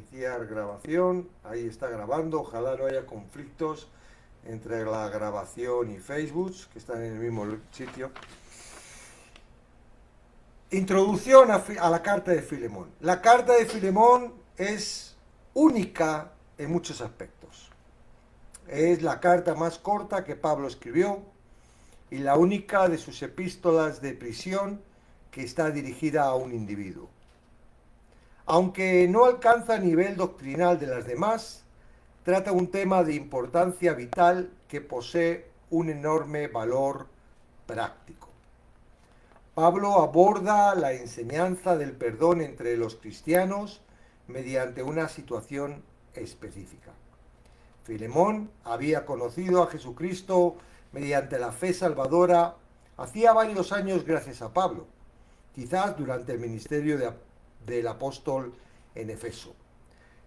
Iniciar grabación. Ahí está grabando. Ojalá no haya conflictos entre la grabación y Facebook, que están en el mismo sitio. Introducción a la carta de Filemón. La carta de Filemón es única en muchos aspectos. Es la carta más corta que Pablo escribió y la única de sus epístolas de prisión que está dirigida a un individuo. Aunque no alcanza el nivel doctrinal de las demás, trata un tema de importancia vital que posee un enorme valor práctico. Pablo aborda la enseñanza del perdón entre los cristianos mediante una situación específica. Filemón había conocido a Jesucristo mediante la fe salvadora hacía varios años gracias a Pablo, quizás durante el ministerio del apóstol en Efeso.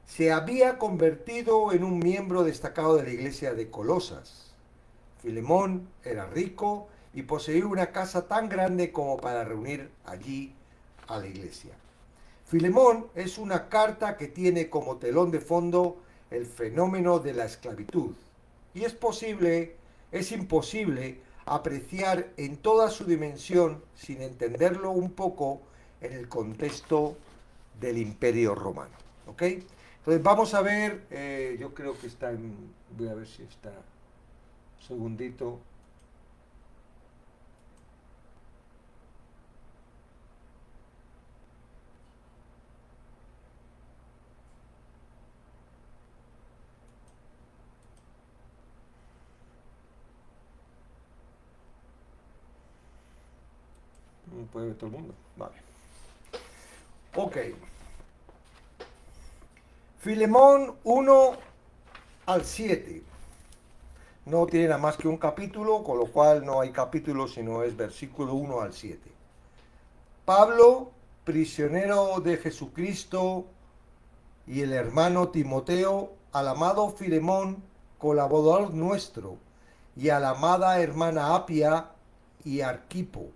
Se había convertido en un miembro destacado de la iglesia de Colosas. Filemón era rico y poseía una casa tan grande como para reunir allí a la iglesia. Filemón es una carta que tiene como telón de fondo el fenómeno de la esclavitud. Y es imposible apreciar en toda su dimensión sin entenderlo un poco en el contexto del Imperio Romano. ¿Ok? Entonces vamos a ver, yo creo que está en, voy a ver si está, un segundito. Puede ver todo el mundo. Vale. Ok. Filemón 1 al 7. No tiene nada más que un capítulo, con lo cual no hay capítulo, sino es versículo 1 al 7. Pablo, prisionero de Jesucristo, y el hermano Timoteo, al amado Filemón, colaborador nuestro, y a la amada hermana Apia y Arquipo,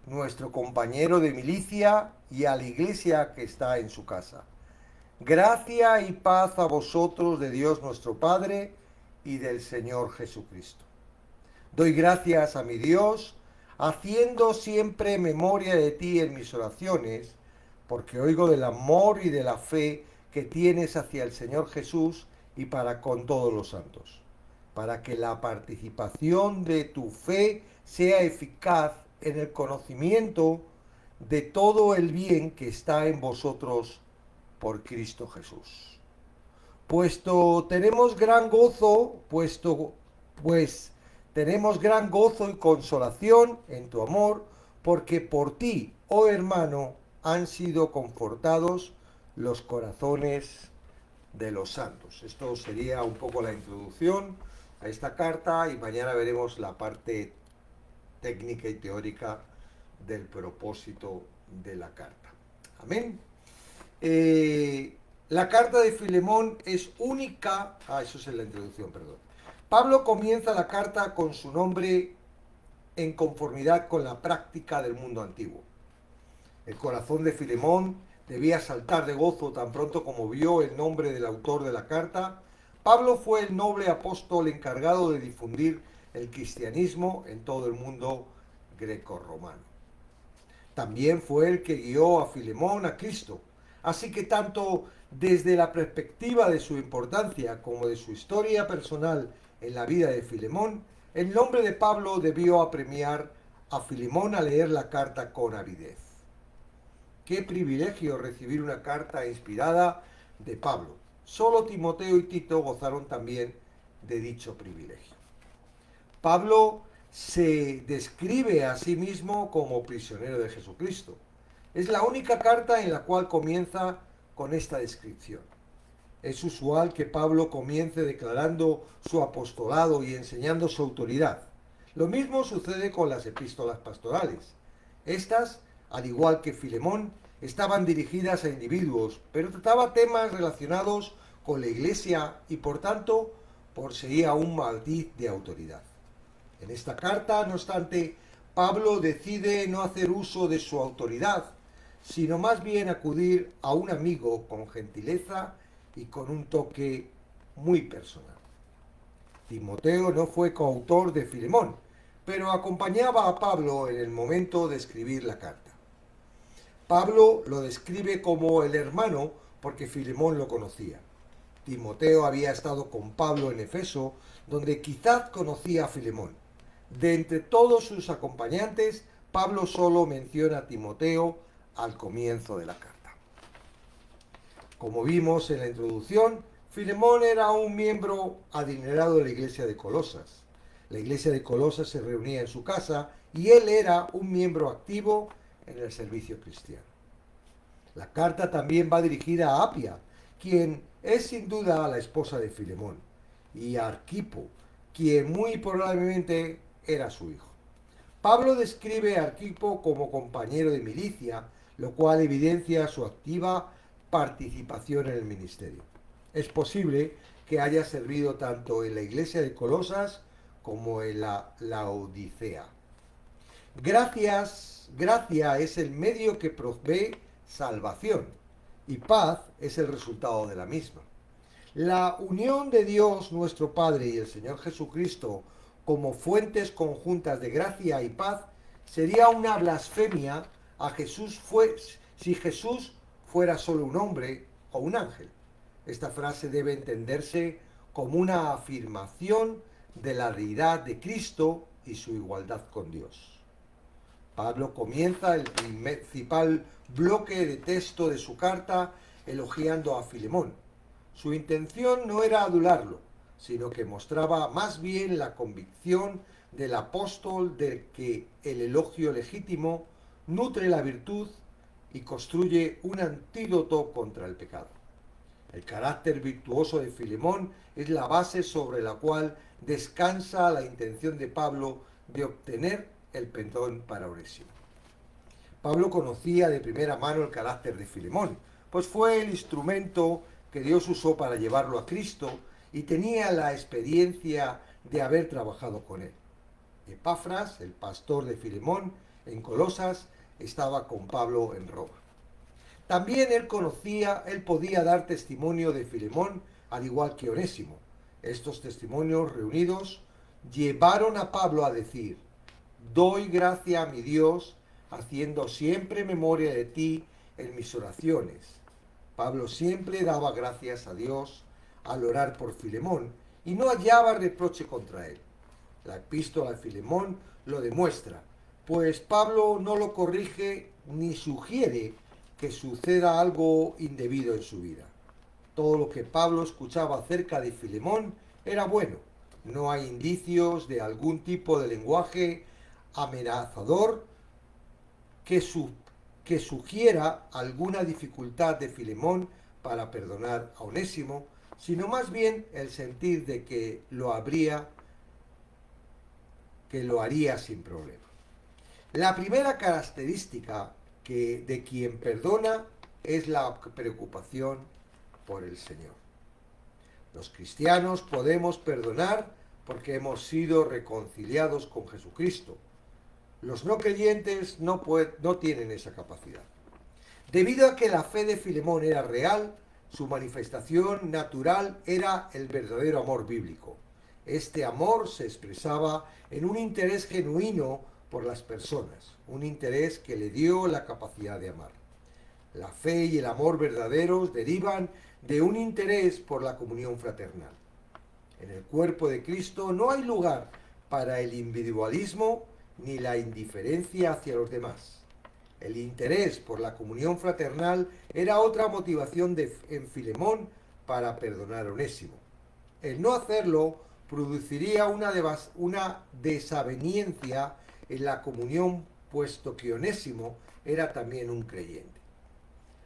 nuestro compañero de milicia, y a la iglesia que está en su casa. Gracia y paz a vosotros de Dios nuestro Padre y del Señor Jesucristo. Doy gracias a mi Dios, haciendo siempre memoria de ti en mis oraciones, porque oigo del amor y de la fe que tienes hacia el Señor Jesús y para con todos los santos, para que la participación de tu fe sea eficaz en el conocimiento de todo el bien que está en vosotros por Cristo Jesús. Pues tenemos gran gozo y consolación en tu amor, porque por ti, oh hermano, han sido confortados los corazones de los santos. Esto sería un poco la introducción a esta carta y mañana veremos la parte técnica y teórica del propósito de la carta. Amén. La carta de Filemón es única. Eso es en la introducción, perdón. Pablo comienza la carta con su nombre en conformidad con la práctica del mundo antiguo. El corazón de Filemón debía saltar de gozo tan pronto como vio el nombre del autor de la carta. Pablo fue el noble apóstol encargado de difundir el cristianismo en todo el mundo grecorromano. También fue el que guió a Filemón a Cristo. Así que tanto desde la perspectiva de su importancia como de su historia personal en la vida de Filemón, el nombre de Pablo debió apremiar a Filemón a leer la carta con avidez. Qué privilegio recibir una carta inspirada de Pablo. Solo Timoteo y Tito gozaron también de dicho privilegio. Pablo se describe a sí mismo como prisionero de Jesucristo. Es la única carta en la cual comienza con esta descripción. Es usual que Pablo comience declarando su apostolado y enseñando su autoridad. Lo mismo sucede con las epístolas pastorales. Estas, al igual que Filemón, estaban dirigidas a individuos, pero trataba temas relacionados con la iglesia y por tanto poseía un matiz de autoridad. En esta carta, no obstante, Pablo decide no hacer uso de su autoridad, sino más bien acudir a un amigo con gentileza y con un toque muy personal. Timoteo no fue coautor de Filemón, pero acompañaba a Pablo en el momento de escribir la carta. Pablo lo describe como el hermano porque Filemón lo conocía. Timoteo había estado con Pablo en Efeso, donde quizás conocía a Filemón. De entre todos sus acompañantes, Pablo solo menciona a Timoteo al comienzo de la carta. Como vimos en la introducción, Filemón era un miembro adinerado de la iglesia de Colosas. La iglesia de Colosas se reunía en su casa y él era un miembro activo en el servicio cristiano. La carta también va dirigida a Apia, quien es sin duda la esposa de Filemón, y a Arquipo, quien muy probablemente era su hijo. Pablo describe a Arquipo como compañero de milicia, lo cual evidencia su activa participación en el ministerio. Es posible que haya servido tanto en la iglesia de Colosas como en la Laodicea. Gracia es el medio que provee salvación y paz es el resultado de la misma. La unión de Dios nuestro Padre y el Señor Jesucristo como fuentes conjuntas de gracia y paz sería una blasfemia a Jesús si Jesús fuera solo un hombre o un ángel. Esta frase debe entenderse como una afirmación de la deidad de Cristo y su igualdad con Dios. Pablo comienza el principal bloque de texto de su carta elogiando a Filemón. Su intención no era adularlo, sino que mostraba más bien la convicción del apóstol de que el elogio legítimo nutre la virtud y construye un antídoto contra el pecado. El carácter virtuoso de Filemón es la base sobre la cual descansa la intención de Pablo de obtener el perdón para Onésimo. Pablo conocía de primera mano el carácter de Filemón, pues fue el instrumento que Dios usó para llevarlo a Cristo y tenía la experiencia de haber trabajado con él. Epafras, el pastor de Filemón en Colosas, estaba con Pablo en Roma. También él podía dar testimonio de Filemón, al igual que Onésimo. Estos testimonios reunidos llevaron a Pablo a decir: doy gracia a mi Dios, haciendo siempre memoria de ti en mis oraciones. Pablo siempre daba gracias a Dios al orar por Filemón y no hallaba reproche contra él. La epístola de Filemón lo demuestra, pues Pablo no lo corrige ni sugiere que suceda algo indebido en su vida. Todo lo que Pablo escuchaba acerca de Filemón era bueno. No hay indicios de algún tipo de lenguaje amenazador que sugiera alguna dificultad de Filemón para perdonar a Onésimo, sino más bien el sentir de que lo haría sin problema. La primera característica de quien perdona es la preocupación por el Señor. Los cristianos podemos perdonar porque hemos sido reconciliados con Jesucristo. Los no creyentes no tienen esa capacidad. Debido a que la fe de Filemón era real, su manifestación natural era el verdadero amor bíblico. Este amor se expresaba en un interés genuino por las personas, un interés que le dio la capacidad de amar. La fe y el amor verdaderos derivan de un interés por la comunión fraternal. En el cuerpo de Cristo no hay lugar para el individualismo ni la indiferencia hacia los demás. El interés por la comunión fraternal era otra motivación en Filemón para perdonar a Onésimo. El no hacerlo produciría una desaveniencia en la comunión, puesto que Onésimo era también un creyente.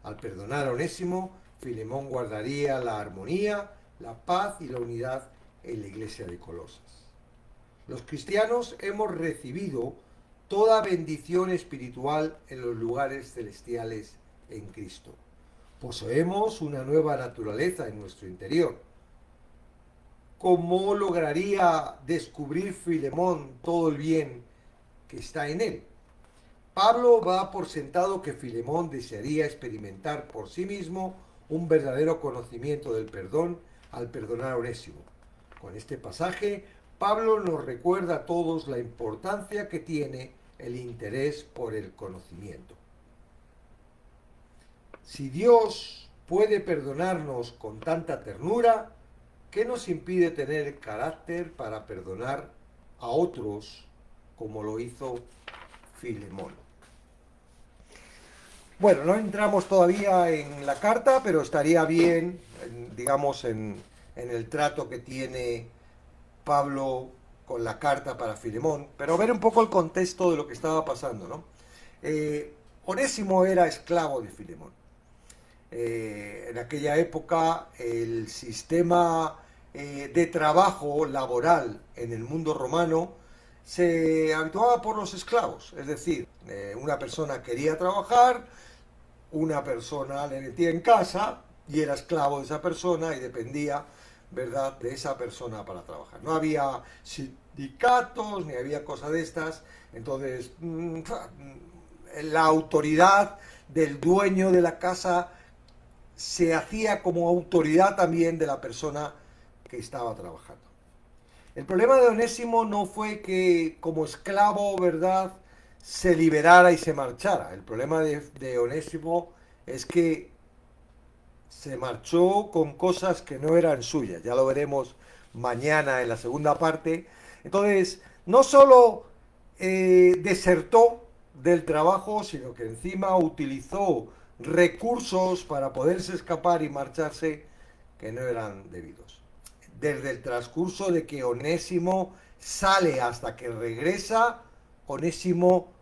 Al perdonar a Onésimo, Filemón guardaría la armonía, la paz y la unidad en la iglesia de Colosas. Los cristianos hemos recibido toda bendición espiritual en los lugares celestiales en Cristo. Poseemos una nueva naturaleza en nuestro interior. ¿Cómo lograría descubrir Filemón todo el bien que está en él? Pablo va por sentado que Filemón desearía experimentar por sí mismo un verdadero conocimiento del perdón al perdonar a Onésimo. Con este pasaje, Pablo nos recuerda a todos la importancia que tiene el interés por el conocimiento. Si Dios puede perdonarnos con tanta ternura, ¿qué nos impide tener el carácter para perdonar a otros como lo hizo Filemón? Bueno, no entramos todavía en la carta, pero estaría bien, digamos, en el trato que tiene Pablo con la carta para Filemón, pero ver un poco el contexto de lo que estaba pasando, ¿no? Onésimo era esclavo de Filemón. En aquella época el sistema de trabajo laboral en el mundo romano se habituaba por los esclavos, es decir, una persona quería trabajar, una persona le metía en casa y era esclavo de esa persona y dependía, ¿verdad?, de esa persona para trabajar. No había sindicatos ni había cosas de estas, entonces la autoridad del dueño de la casa se hacía como autoridad también de la persona que estaba trabajando. El problema de Onésimo no fue que como esclavo, ¿verdad?, se liberara y se marchara. El problema de Onésimo es que se marchó con cosas que no eran suyas. Ya lo veremos mañana en la segunda parte. Entonces, no solo desertó del trabajo, sino que encima utilizó recursos para poderse escapar y marcharse que no eran debidos. Desde el transcurso de que Onésimo sale hasta que regresa, Onésimo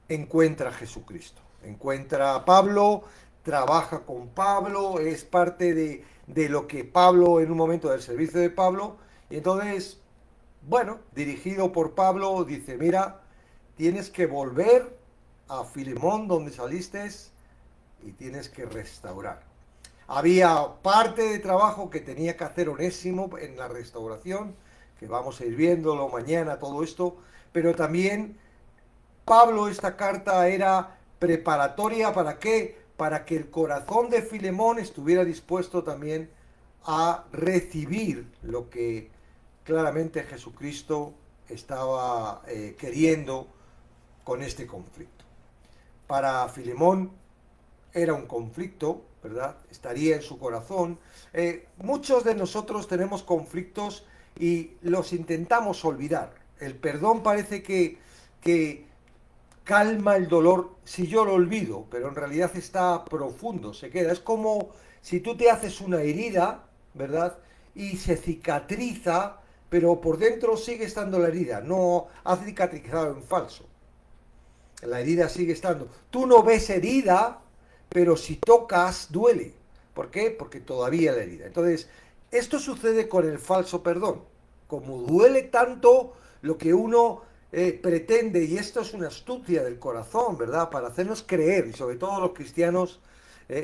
encuentra a Jesucristo, encuentra a Pablo, trabaja con Pablo, es parte de lo que Pablo, en un momento del servicio de Pablo, y entonces, bueno, dirigido por Pablo, dice, mira, tienes que volver a Filemón, donde saliste, y tienes que restaurar. Había parte de trabajo que tenía que hacer Onésimo en la restauración, que vamos a ir viéndolo mañana, todo esto, pero también Pablo, esta carta era preparatoria ¿para qué? Para que el corazón de Filemón estuviera dispuesto también a recibir lo que claramente Jesucristo estaba queriendo con este conflicto. Para Filemón era un conflicto, ¿verdad? Estaría en su corazón. Muchos de nosotros tenemos conflictos y los intentamos olvidar. El perdón parece que calma el dolor si yo lo olvido, pero en realidad está profundo, se queda. Es como si tú te haces una herida, ¿verdad? Y se cicatriza, pero por dentro sigue estando la herida, no ha cicatrizado en falso. La herida sigue estando. Tú no ves herida, pero si tocas duele. ¿Por qué? Porque todavía la herida. Entonces, esto sucede con el falso perdón. Como duele tanto lo que uno pretende, y esto es una astucia del corazón, ¿verdad? Para hacernos creer, y sobre todo los cristianos,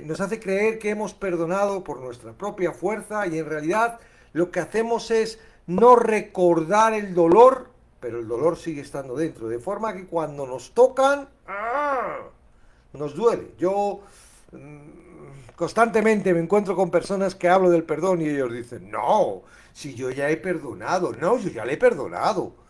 nos hace creer que hemos perdonado por nuestra propia fuerza y en realidad lo que hacemos es no recordar el dolor, pero el dolor sigue estando dentro, de forma que cuando nos tocan, ¡ah!, nos duele. Yo constantemente me encuentro con personas que hablo del perdón y ellos dicen, no, si yo ya he perdonado, no, yo ya le he perdonado.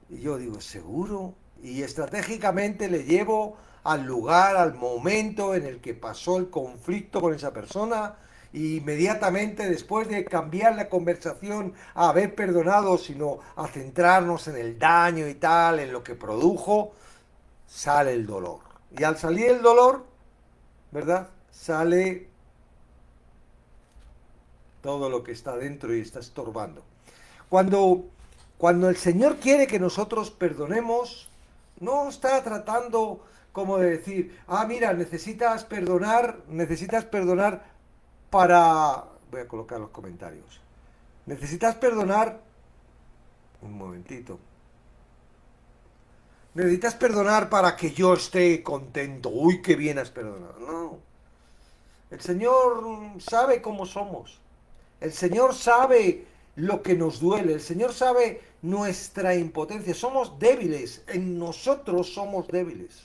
Y yo digo, ¿seguro? Y estratégicamente le llevo al lugar, al momento en el que pasó el conflicto con esa persona, y inmediatamente después de cambiar la conversación a haber perdonado, sino a centrarnos en el daño y tal, en lo que produjo, sale el dolor. Y al salir el dolor, ¿verdad?, sale todo lo que está dentro y está estorbando. Cuando el Señor quiere que nosotros perdonemos, no está tratando como de decir, ah, mira, necesitas perdonar para... Voy a colocar los comentarios. Necesitas perdonar... Un momentito. Necesitas perdonar para que yo esté contento. Uy, qué bien has perdonado. No. El Señor sabe cómo somos. El Señor sabe lo que nos duele. El Señor sabe nuestra impotencia. Somos débiles. En nosotros somos débiles.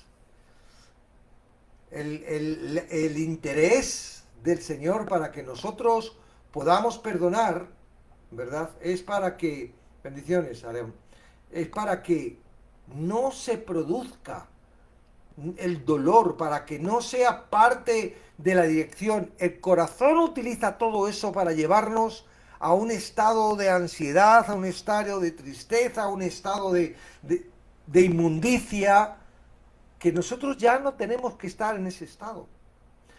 El interés del Señor para que nosotros podamos perdonar, ¿verdad? Es para que, bendiciones, Aarón, es para que no se produzca el dolor, para que no sea parte de la dirección. El corazón utiliza todo eso para llevarnos a un estado de ansiedad, a un estado de tristeza, a un estado de inmundicia, que nosotros ya no tenemos que estar en ese estado.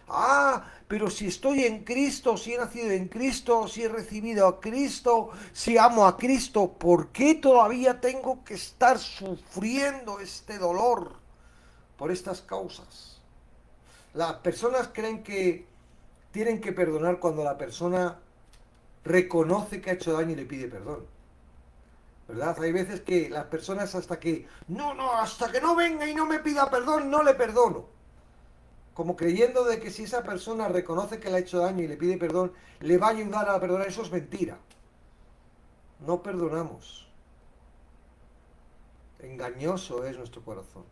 Ah, pero si estoy en Cristo, si he nacido en Cristo, si he recibido a Cristo, si amo a Cristo, ¿por qué todavía tengo que estar sufriendo este dolor por estas causas? Las personas creen que tienen que perdonar cuando la persona reconoce que ha hecho daño y le pide perdón. ¿Verdad? Hay veces que las personas hasta que hasta que no venga y no me pida perdón, no le perdono. Como creyendo de que si esa persona reconoce que le ha hecho daño y le pide perdón, le va a ayudar a perdonar. Eso es mentira. No perdonamos. Engañoso es nuestro corazón.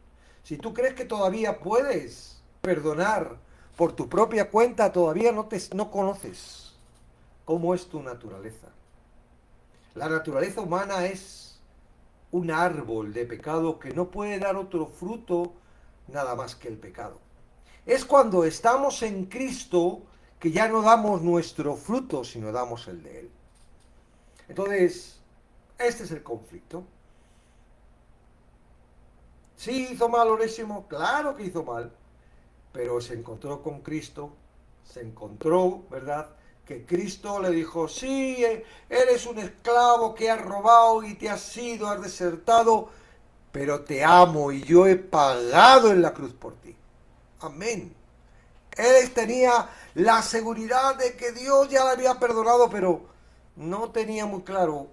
Si tú crees que todavía puedes perdonar por tu propia cuenta, todavía no conoces cómo es tu naturaleza. La naturaleza humana es un árbol de pecado que no puede dar otro fruto nada más que el pecado. Es cuando estamos en Cristo que ya no damos nuestro fruto, sino damos el de Él. Entonces, este es el conflicto. ¿Sí hizo mal Onésimo? Claro que hizo mal, pero se encontró con Cristo, se encontró, ¿verdad?, que Cristo le dijo, sí, eres un esclavo que has robado y te has ido, has desertado, pero te amo y yo he pagado en la cruz por ti. Amén. Él tenía la seguridad de que Dios ya le había perdonado, pero no tenía muy claro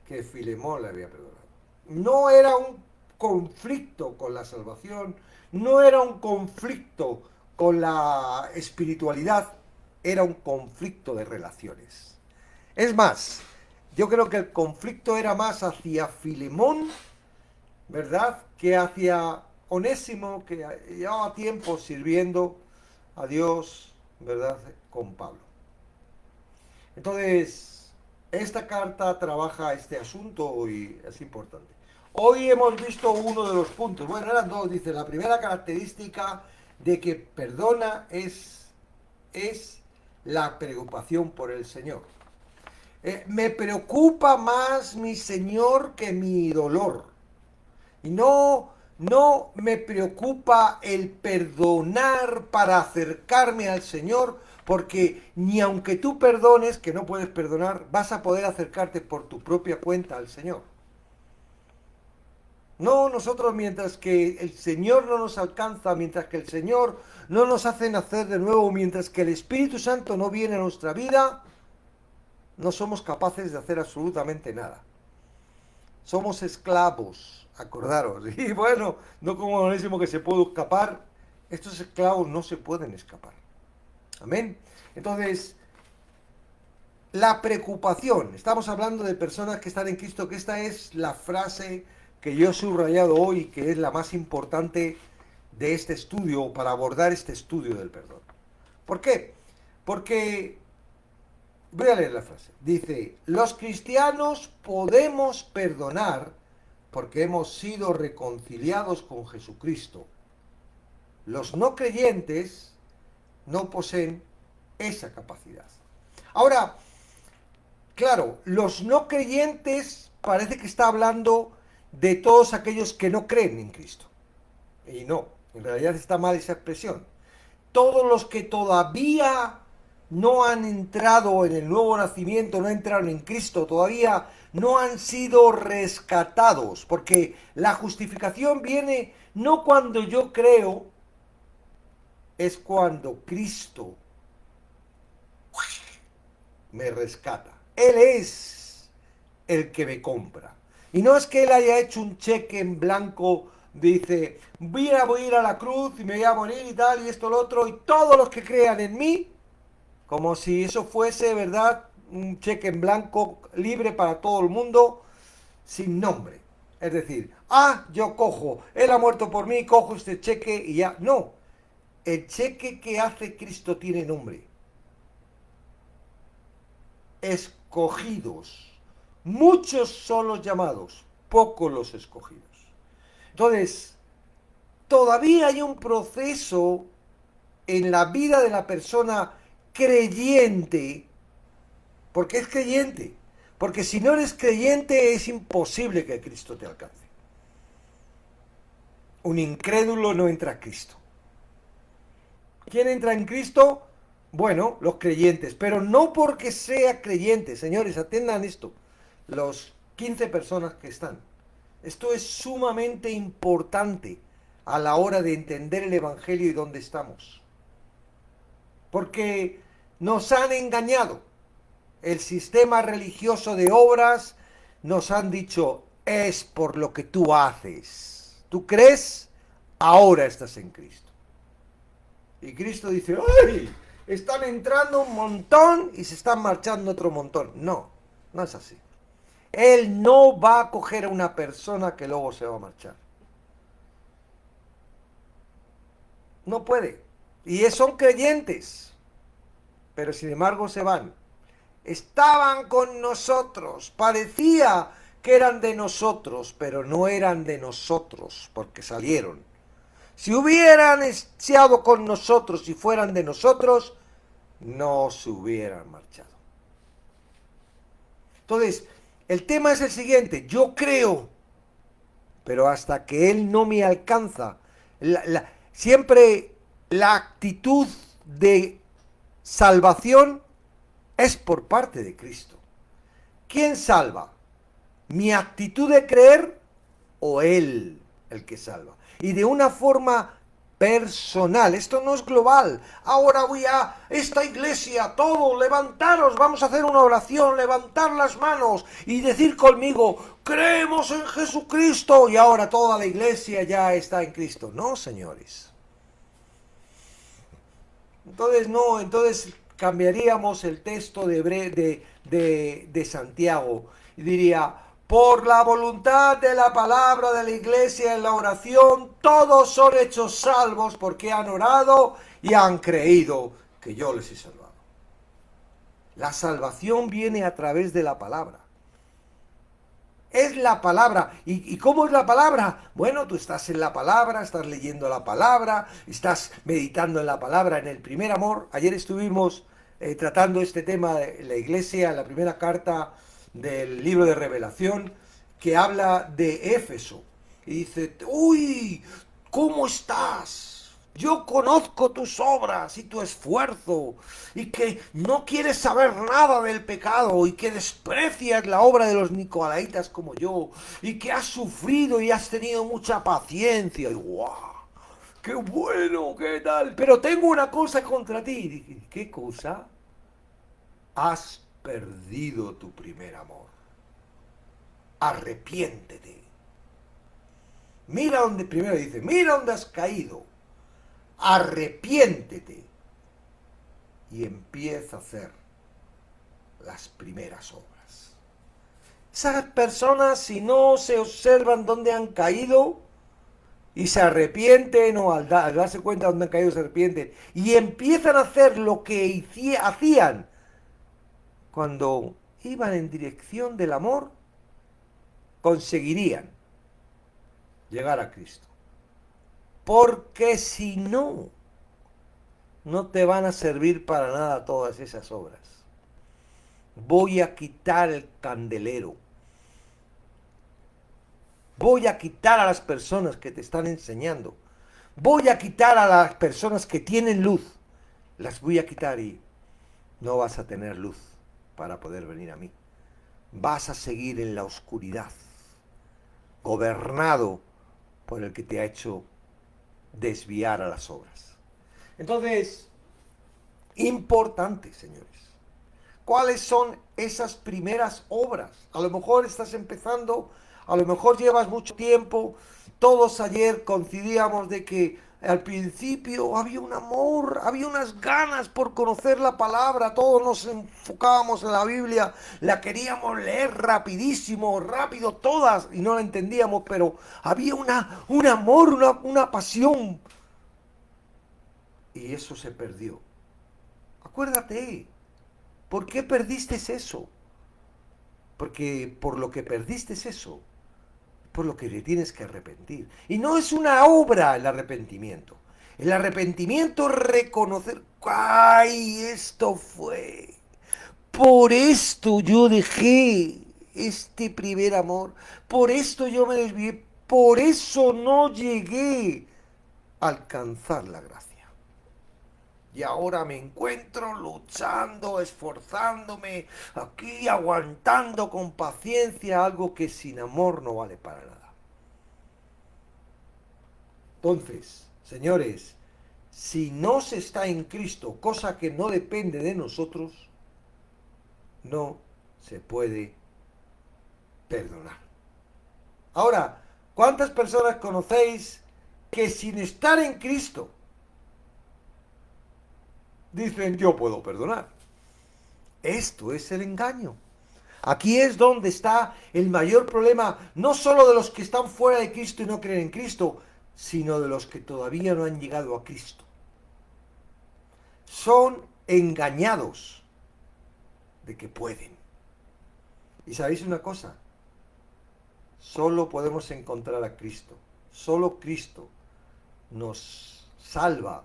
que Filemón le había perdonado. No era un conflicto con la salvación, no era un conflicto con la espiritualidad, era un conflicto de relaciones. Es más, yo creo que el conflicto era más hacia Filemón, ¿verdad?, que hacia Onésimo, que llevaba tiempo sirviendo a Dios, ¿verdad?, con Pablo. Entonces, esta carta trabaja este asunto y es importante. Hoy hemos visto uno de los puntos, bueno, eran dos, dice, la primera característica de que perdona es la preocupación por el Señor. Me preocupa más mi Señor que mi dolor. Y no me preocupa el perdonar para acercarme al Señor, porque ni aunque tú perdones, que no puedes perdonar, vas a poder acercarte por tu propia cuenta al Señor. No, nosotros mientras que el Señor no nos alcanza, mientras que el Señor no nos hace nacer de nuevo, mientras que el Espíritu Santo no viene a nuestra vida, no somos capaces de hacer absolutamente nada. Somos esclavos, acordaros. Y bueno, no como Onésimo que se puede escapar, estos esclavos no se pueden escapar. Amén. Entonces, la preocupación, estamos hablando de personas que están en Cristo, que esta es la frase que yo he subrayado hoy, que es la más importante de este estudio, para abordar este estudio del perdón. ¿Por qué? Porque, voy a leer la frase, dice, los cristianos podemos perdonar porque hemos sido reconciliados con Jesucristo. Los no creyentes no poseen esa capacidad. Ahora, claro, los no creyentes parece que está hablando de todos aquellos que no creen en Cristo. Y no, en realidad está mal esa expresión. Todos los que todavía no han entrado en el nuevo nacimiento, no entraron en Cristo, todavía no han sido rescatados, porque la justificación viene no cuando yo creo, es cuando Cristo me rescata. Él es el que me compra. Y no es que Él haya hecho un cheque en blanco, dice, voy a ir a la cruz y me voy a morir y tal, y esto, lo otro, y todos los que crean en mí, como si eso fuese, ¿verdad?, un cheque en blanco libre para todo el mundo, sin nombre. Es decir, yo cojo, Él ha muerto por mí, cojo este cheque y ya. No, el cheque que hace Cristo tiene nombre. Escogidos. Muchos son los llamados, pocos los escogidos. Entonces, todavía hay un proceso en la vida de la persona creyente, porque es creyente, porque si no eres creyente es imposible que Cristo te alcance. Un incrédulo no entra a Cristo. ¿Quién entra en Cristo? Bueno, los creyentes, pero no porque sea creyente, señores, atiendan esto, los 15 personas que están. Esto es sumamente importante a la hora de entender el Evangelio y dónde estamos. Porque nos han engañado. El sistema religioso de obras nos han dicho, es por lo que tú haces. ¿Tú crees? Ahora estás en Cristo. Y Cristo dice, ¡ay! Están entrando un montón y se están marchando otro montón. No, no es así. Él no va a coger a una persona que luego se va a marchar. No puede. Y son creyentes, pero sin embargo se van. Estaban con nosotros, parecía que eran de nosotros, pero no eran de nosotros, porque salieron. Si hubieran estado con nosotros y fueran de nosotros, no se hubieran marchado. Entonces, el tema es el siguiente, yo creo, pero hasta que Él no me alcanza, siempre la actitud de salvación es por parte de Cristo. ¿Quién salva? ¿Mi actitud de creer o Él el que salva? Y de una forma personal, esto no es global. Ahora voy a esta iglesia, todos, levantaros, vamos a hacer una oración, levantar las manos y decir conmigo, creemos en Jesucristo, y ahora toda la iglesia ya está en Cristo. No, señores. Entonces cambiaríamos el texto de Santiago y diría, por la voluntad de la palabra de la iglesia en la oración, todos son hechos salvos porque han orado y han creído que yo les he salvado. La salvación viene a través de la palabra. Es la palabra. ¿Y cómo es la palabra? Bueno, tú estás en la palabra, estás leyendo la palabra, estás meditando en la palabra, en el primer amor. Ayer estuvimos tratando este tema de la iglesia, en la primera carta del libro de Revelación, que habla de Éfeso. Y dice, uy, ¿cómo estás? Yo conozco tus obras y tu esfuerzo, y que no quieres saber nada del pecado, y que desprecias la obra de los nicolaitas como yo, y que has sufrido y has tenido mucha paciencia. Y ¡guau! ¡Qué bueno! ¿Qué tal? Pero tengo una cosa contra ti. Y dije, ¿qué cosa? Has perdido tu primer amor. Arrepiéntete. Mira donde, primero dice, mira donde has caído. Arrepiéntete y empieza a hacer las primeras obras. Esas personas, si no se observan dónde han caído y se arrepienten, o al darse cuenta dónde han caído se arrepienten y empiezan a hacer lo que hacían cuando iban en dirección del amor, conseguirían llegar a Cristo. Porque si no, no te van a servir para nada todas esas obras. Voy a quitar el candelero. Voy a quitar a las personas que te están enseñando. Voy a quitar a las personas que tienen luz. Las voy a quitar y no vas a tener luz para poder venir a mí. Vas a seguir en la oscuridad, gobernado por el que te ha hecho desviar a las obras. Entonces, importante, señores, ¿cuáles son esas primeras obras? A lo mejor estás empezando, a lo mejor llevas mucho tiempo. Todos ayer coincidíamos de que al principio había un amor, había unas ganas por conocer la palabra, todos nos enfocábamos en la Biblia, la queríamos leer rapidísimo, rápido todas, y no la entendíamos, pero había un amor, una pasión. y eso se perdió. Acuérdate, ¿por qué perdiste eso? Porque por lo que perdiste eso, por lo que te tienes que arrepentir. Y no es una obra el arrepentimiento. El arrepentimiento es reconocer, ¡ay, esto fue! Por esto yo dejé este primer amor, por esto yo me desvié, por eso no llegué a alcanzar la gracia. Y ahora me encuentro luchando, esforzándome, aquí aguantando con paciencia algo que sin amor no vale para nada. Entonces, señores, si no se está en Cristo, cosa que no depende de nosotros, no se puede perdonar. Ahora, ¿cuántas personas conocéis que sin estar en Cristo dicen yo puedo perdonar? Esto es el engaño. Aquí es donde está el mayor problema, no solo de los que están fuera de Cristo y no creen en Cristo, sino de los que todavía no han llegado a Cristo. Son engañados de que pueden. Y sabéis una cosa, solo podemos encontrar a Cristo. Solo Cristo nos salva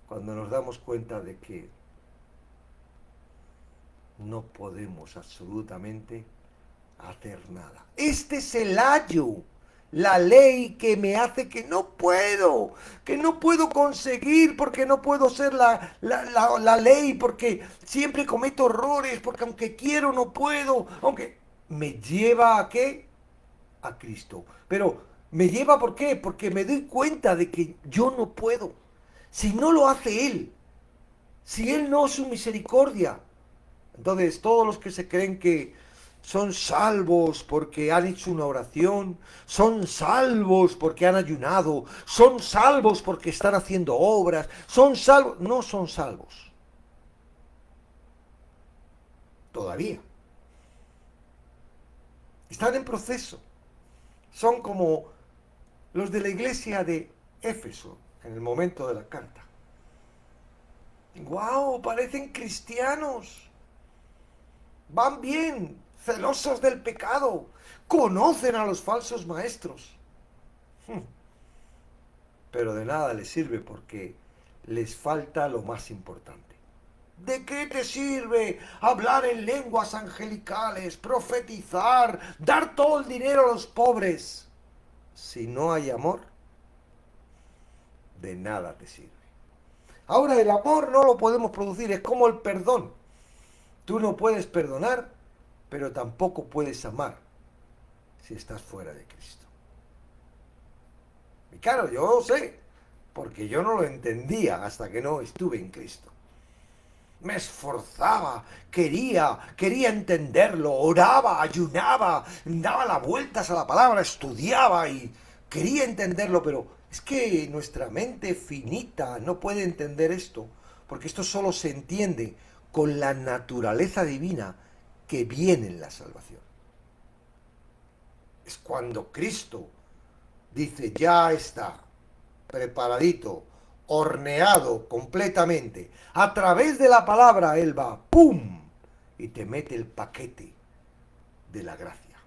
cuando nos damos cuenta de que no podemos absolutamente hacer nada. Este es el ayo, la ley que me hace que no puedo conseguir, porque no puedo ser la ley, porque siempre cometo errores, porque aunque quiero no puedo, aunque me lleva a qué, a Cristo. Pero me lleva, ¿por qué? Porque me doy cuenta de que yo no puedo. Si no lo hace Él, si Él no es su misericordia. Entonces, todos los que se creen que son salvos porque han hecho una oración, son salvos porque han ayunado, son salvos porque están haciendo obras, son salvos, no son salvos. Todavía. Están en proceso. Son como los de la iglesia de Éfeso en el momento de la carta. ¡Guau! Parecen cristianos. Van bien, celosos del pecado, conocen a los falsos maestros. Pero de nada les sirve porque les falta lo más importante. ¿De qué te sirve hablar en lenguas angelicales, profetizar, dar todo el dinero a los pobres? Si no hay amor, de nada te sirve. Ahora el amor no lo podemos producir, es como el perdón. Tú no puedes perdonar, pero tampoco puedes amar si estás fuera de Cristo. Y claro, yo lo sé, porque yo no lo entendía hasta que no estuve en Cristo. Me esforzaba, quería entenderlo, oraba, ayunaba, daba las vueltas a la palabra, estudiaba y quería entenderlo, pero es que nuestra mente finita no puede entender esto, porque esto solo se entiende con la naturaleza divina que viene en la salvación. Es cuando Cristo dice, ya está, preparadito, horneado completamente. A través de la palabra Él va, ¡pum!, y te mete el paquete de la gracia.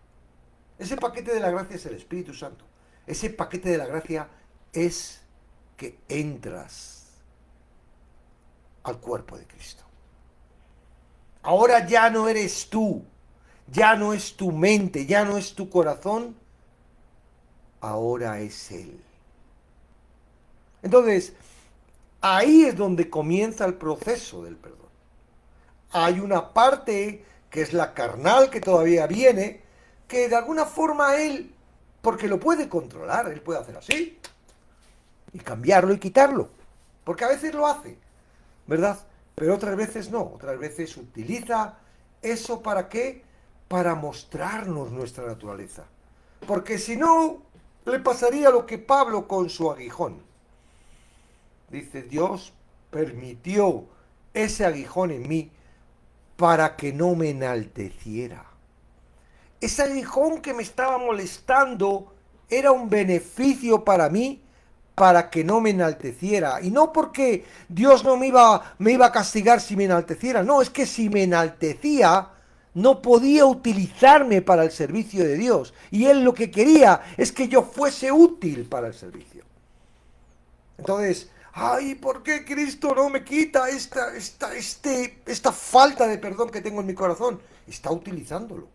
Ese paquete de la gracia es el Espíritu Santo. Ese paquete de la gracia es que entras al cuerpo de Cristo. Ahora ya no eres tú, ya no es tu mente, ya no es tu corazón, ahora es Él. Entonces, ahí es donde comienza el proceso del perdón. Hay una parte que es la carnal que todavía viene, que de alguna forma Él, porque lo puede controlar, Él puede hacer así, y cambiarlo y quitarlo, porque a veces lo hace, ¿verdad? Pero otras veces no, otras veces utiliza eso ¿para qué? Para mostrarnos nuestra naturaleza. Porque si no, le pasaría lo que Pablo con su aguijón. Dice, Dios permitió ese aguijón en mí para que no me enalteciera. Ese aguijón que me estaba molestando era un beneficio para mí, para que no me enalteciera. Y no porque Dios no me iba a castigar si me enalteciera. No, es que si me enaltecía, no podía utilizarme para el servicio de Dios. Y Él lo que quería es que yo fuese útil para el servicio. Entonces, ay, ¿por qué Cristo no me quita esta falta de perdón que tengo en mi corazón? Está utilizándolo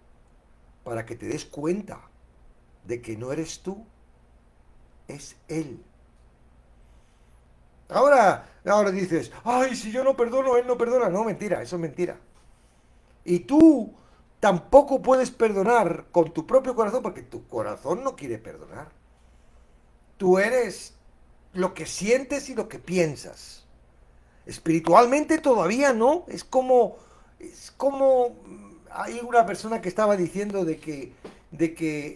para que te des cuenta de que no eres tú, es Él. Ahora dices, ay, si yo no perdono, Él no perdona. No, mentira, eso es mentira. Y tú tampoco puedes perdonar con tu propio corazón porque tu corazón no quiere perdonar. Tú eres lo que sientes y lo que piensas. Espiritualmente todavía no. Es como hay una persona que estaba diciendo de que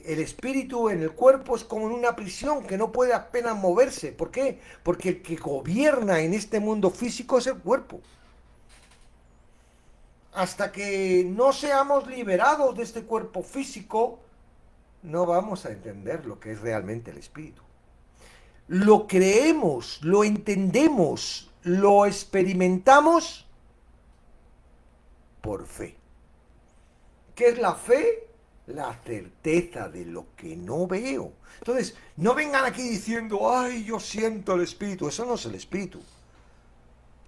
el espíritu en el cuerpo es como en una prisión que no puede apenas moverse. ¿Por qué? Porque el que gobierna en este mundo físico es el cuerpo. Hasta que no seamos liberados de este cuerpo físico, no vamos a entender lo que es realmente el espíritu. Lo creemos, lo entendemos, lo experimentamos por fe. ¿Qué es la fe? La certeza de lo que no veo. Entonces, no vengan aquí diciendo, ay, yo siento el espíritu. Eso no es el espíritu.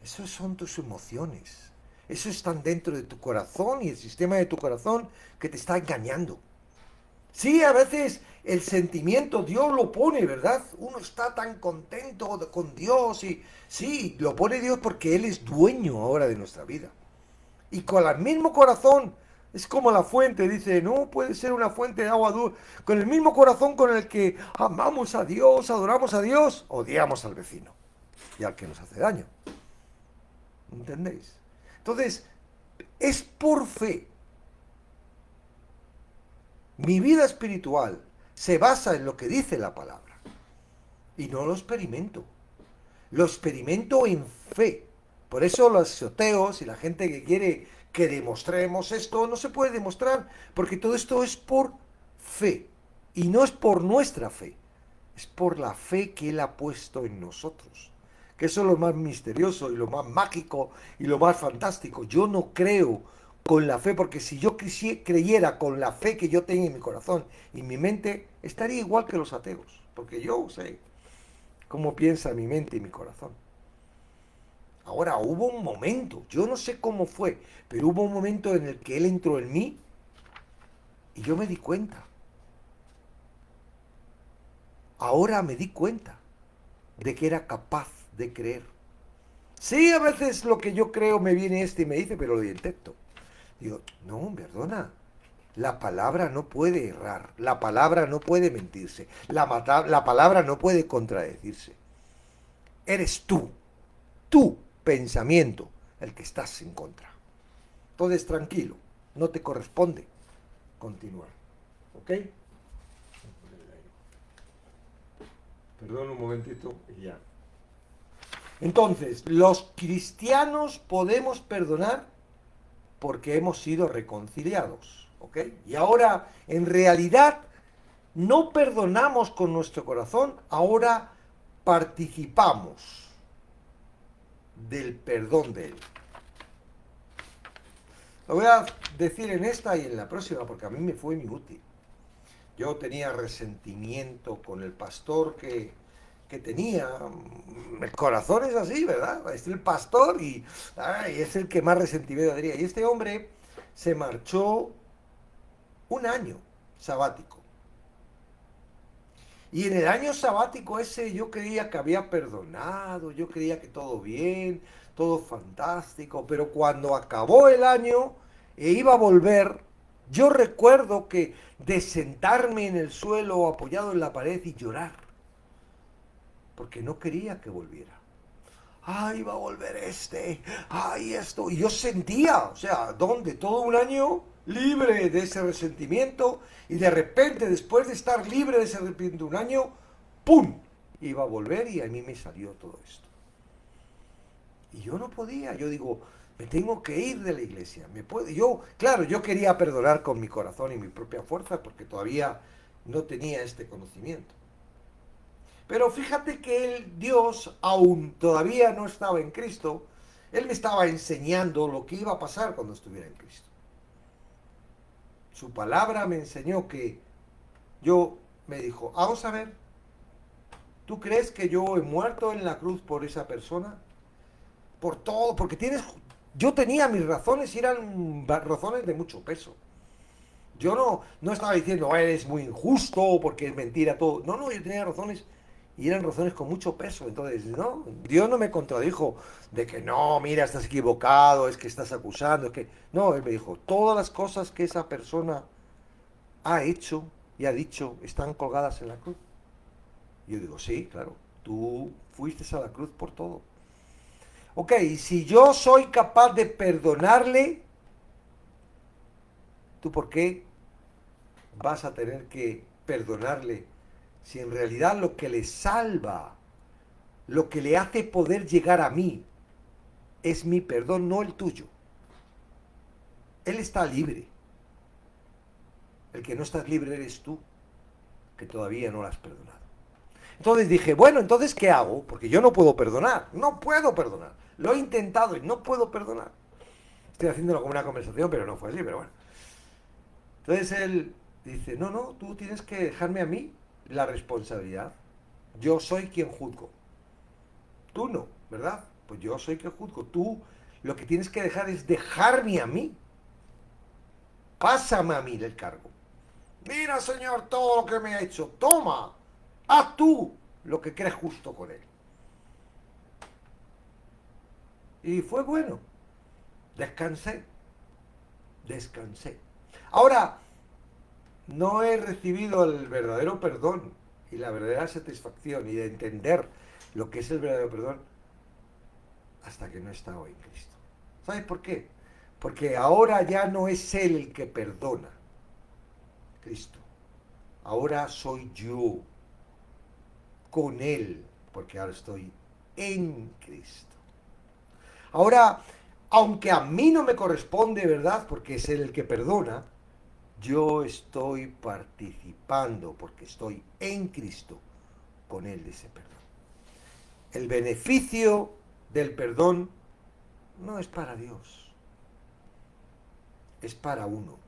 Eso son tus emociones. Eso está dentro de tu corazón y el sistema de tu corazón que te está engañando. Sí, a veces el sentimiento Dios lo pone, ¿verdad? Uno está tan contento con Dios y sí, lo pone Dios porque Él es dueño ahora de nuestra vida. Y con el mismo corazón, es como la fuente, dice, no puede ser una fuente de agua dulce. Con el mismo corazón con el que amamos a Dios, adoramos a Dios, odiamos al vecino y al que nos hace daño. ¿Entendéis? Entonces, es por fe. Mi vida espiritual se basa en lo que dice la palabra. Y no lo experimento. Lo experimento en fe. Por eso los ateos y la gente que quiere que demostremos esto, no se puede demostrar, porque todo esto es por fe. Y no es por nuestra fe, es por la fe que Él ha puesto en nosotros. Que eso es lo más misterioso y lo más mágico y lo más fantástico. Yo no creo con la fe, porque si yo creyera con la fe que yo tengo en mi corazón y en mi mente, estaría igual que los ateos, porque yo sé cómo piensa mi mente y mi corazón. Ahora, hubo un momento, yo no sé cómo fue, pero hubo un momento en el que Él entró en mí y yo me di cuenta. Ahora me di cuenta de que era capaz de creer. Sí, a veces lo que yo creo me viene y me dice, pero lo intento. Digo, no, perdona. La palabra no puede errar. La palabra no puede mentirse. La palabra no puede contradecirse. Eres tu pensamiento, el que estás en contra. Entonces, tranquilo. No te corresponde continuar. ¿Ok? Perdón un momentito y ya. Entonces, los cristianos podemos perdonar porque hemos sido reconciliados, ¿ok? Y ahora, en realidad, no perdonamos con nuestro corazón, ahora participamos del perdón de Él. Lo voy a decir en esta y en la próxima porque a mí me fue muy útil. Yo tenía resentimiento con el pastor que tenía. El corazón es así, ¿verdad? Es el pastor y es el que más resentimiento tenía. Y este hombre se marchó un año sabático. Y en el año sabático ese yo creía que había perdonado, yo creía que todo bien, todo fantástico, pero cuando acabó el año e iba a volver, yo recuerdo que de sentarme en el suelo apoyado en la pared y llorar, porque no quería que volviera. Ay, va a volver ay, esto. Y yo sentía, o sea, ¿dónde? Todo un año libre de ese resentimiento y de repente, después de estar libre de ese resentimiento un año, ¡pum! Iba a volver y a mí me salió todo esto. Y yo no podía, yo digo, me tengo que ir de la iglesia. Claro, yo quería perdonar con mi corazón y mi propia fuerza porque todavía no tenía este conocimiento. Pero fíjate que Dios, aún todavía no estaba en Cristo, Él me estaba enseñando lo que iba a pasar cuando estuviera en Cristo. Su palabra me enseñó que me dijo, vamos a ver, ¿tú crees que yo he muerto en la cruz por esa persona? Por todo, porque yo tenía mis razones y eran razones de mucho peso. Yo no estaba diciendo, eres muy injusto porque es mentira todo. No, yo tenía razones y eran razones con mucho peso. Entonces, no, Dios no me contradijo de que no, mira, estás equivocado, es que estás acusando, es que... No, Él me dijo, todas las cosas que esa persona ha hecho y ha dicho están colgadas en la cruz. Y yo digo, sí, claro, tú fuiste a la cruz por todo. Ok, si yo soy capaz de perdonarle, ¿tú por qué vas a tener que perdonarle si en realidad lo que le salva, lo que le hace poder llegar a mí, es mi perdón, no el tuyo? Él está libre. El que no estás libre eres tú, que todavía no lo has perdonado. Entonces dije, bueno, entonces ¿qué hago? Porque yo no puedo perdonar, no puedo perdonar. Lo he intentado y no puedo perdonar. Estoy haciéndolo como una conversación, pero no fue así, pero bueno. Entonces él dice, no, tú tienes que dejarme a mí la responsabilidad. Yo soy quien juzgo. Tú no, ¿verdad? Pues yo soy quien juzgo. Tú lo que tienes que dejar es dejarme a mí. Pásame a mí el cargo. Mira, Señor, todo lo que me ha hecho. Toma. Haz tú lo que crees justo con él. Y fue bueno. Descansé. Descansé. Ahora, no he recibido el verdadero perdón y la verdadera satisfacción y de entender lo que es el verdadero perdón hasta que no he estado en Cristo. ¿Sabes por qué? Porque ahora ya no es Él el que perdona, Cristo. Ahora soy yo con Él, porque ahora estoy en Cristo. Ahora, aunque a mí no me corresponde, ¿verdad? Porque es Él el que perdona, yo estoy participando porque estoy en Cristo con Él de ese perdón. El beneficio del perdón no es para Dios, es para uno.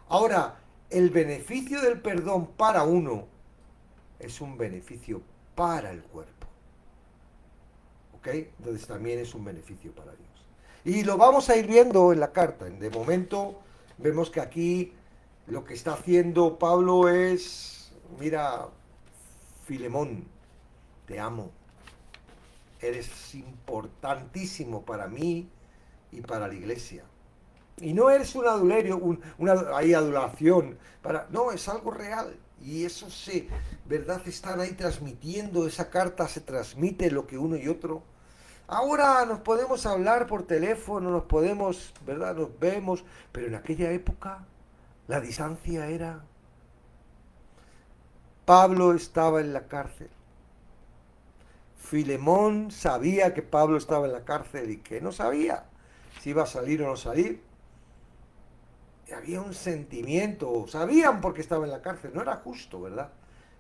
Ahora, el beneficio del perdón para uno es un beneficio para el cuerpo. ¿Ok? Entonces también es un beneficio para Dios. Y lo vamos a ir viendo en la carta. De momento vemos que aquí lo que está haciendo Pablo es, mira, Filemón, te amo. Eres importantísimo para mí y para la iglesia. Y no eres un adulerio, hay adulación. No, es algo real. Y eso ¿verdad? Están ahí transmitiendo, esa carta se transmite lo que uno y otro. Ahora nos podemos hablar por teléfono, nos podemos, ¿verdad? Nos vemos, pero en aquella época la distancia era... Pablo estaba en la cárcel. Filemón sabía que Pablo estaba en la cárcel y que no sabía si iba a salir o no salir. Y había un sentimiento, sabían por qué estaba en la cárcel, no era justo, ¿verdad?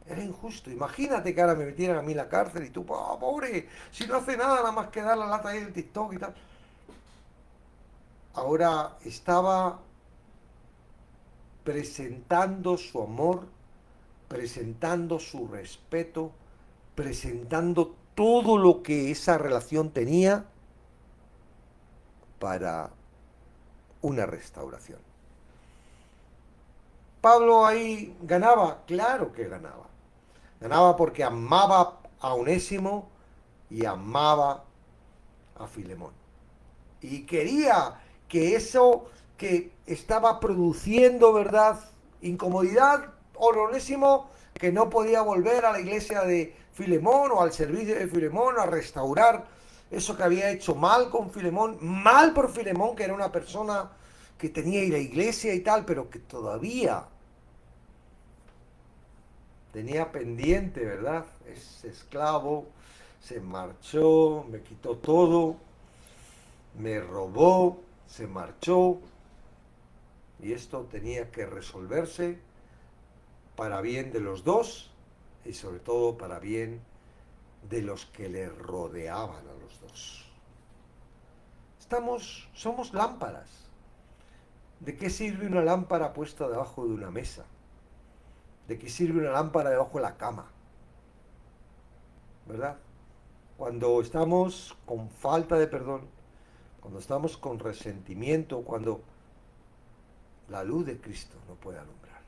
Era injusto. Imagínate que ahora me metieran a mí en la cárcel y tú, oh, pobre, si no hace nada más que dar la lata ahí del TikTok y tal. Ahora estaba presentando su amor, presentando su respeto, presentando todo lo que esa relación tenía para una restauración. Pablo ahí ganaba, claro que ganaba. Ganaba porque amaba a Onésimo y amaba a Filemón. Y quería que eso que estaba produciendo, ¿verdad?, incomodidad, Onésimo, que no podía volver a la iglesia de Filemón o al servicio de Filemón a restaurar eso que había hecho mal con Filemón, mal por Filemón, que era una persona que tenía la iglesia y tal, pero que todavía tenía pendiente, ¿verdad? Es esclavo, se marchó, me quitó todo, me robó, se marchó, y esto tenía que resolverse para bien de los dos y sobre todo para bien de los que le rodeaban a los dos. Somos lámparas. ¿De qué sirve una lámpara puesta debajo de una mesa? ¿De qué sirve una lámpara debajo de la cama? ¿Verdad? Cuando estamos con falta de perdón, cuando estamos con resentimiento, cuando la luz de Cristo no puede alumbrar.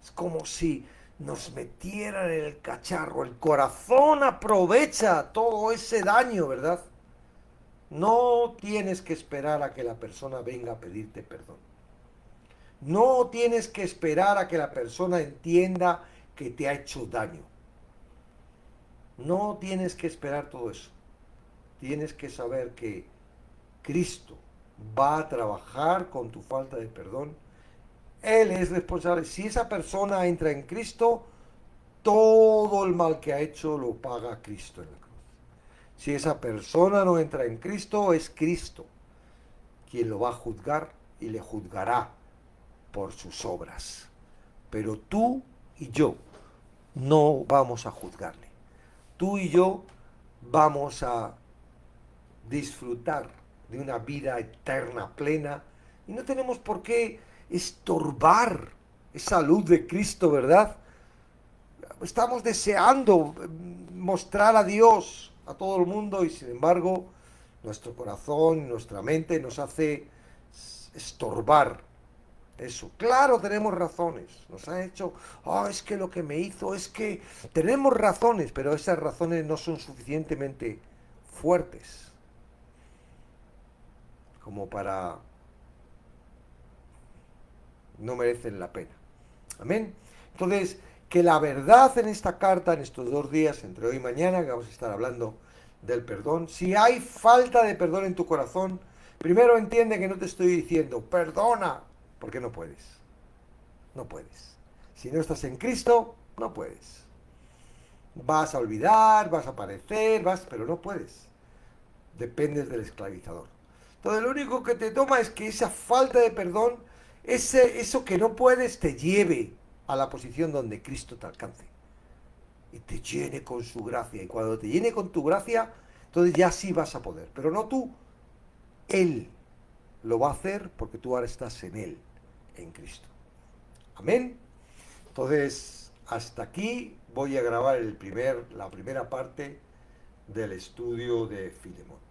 Es como si nos metieran en el cacharro. El corazón aprovecha todo ese daño, ¿verdad? No tienes que esperar a que la persona venga a pedirte perdón. No tienes que esperar a que la persona entienda que te ha hecho daño. No tienes que esperar todo eso. Tienes que saber que Cristo va a trabajar con tu falta de perdón. Él es responsable. Si esa persona entra en Cristo, todo el mal que ha hecho lo paga Cristo en la cruz. Si esa persona no entra en Cristo, es Cristo quien lo va a juzgar y le juzgará por sus obras. Pero tú y yo no vamos a juzgarle. Tú y yo vamos a disfrutar de una vida eterna, plena, y no tenemos por qué estorbar esa luz de Cristo, ¿verdad? Estamos deseando mostrar a Dios a todo el mundo y sin embargo nuestro corazón, nuestra mente nos hace estorbar eso. Claro, tenemos razones. Nos ha hecho, es que lo que me hizo, es que tenemos razones, pero esas razones no son suficientemente fuertes como para, no merecen la pena. Amén. Entonces, que la verdad en esta carta, en estos 2 días, entre hoy y mañana, que vamos a estar hablando del perdón, si hay falta de perdón en tu corazón, primero entiende que no te estoy diciendo, perdona, porque no puedes. No puedes. Si no estás en Cristo, no puedes. Vas a olvidar, vas a parecer, pero no puedes. Dependes del esclavizador. Entonces, lo único que te toma es que esa falta de perdón, eso que no puedes, te lleve a la posición donde Cristo te alcance y te llene con su gracia. Y cuando te llene con tu gracia, entonces ya sí vas a poder. Pero no tú, Él lo va a hacer porque tú ahora estás en Él, en Cristo. Amén. Entonces, hasta aquí voy a grabar la primera parte del estudio de Filemón.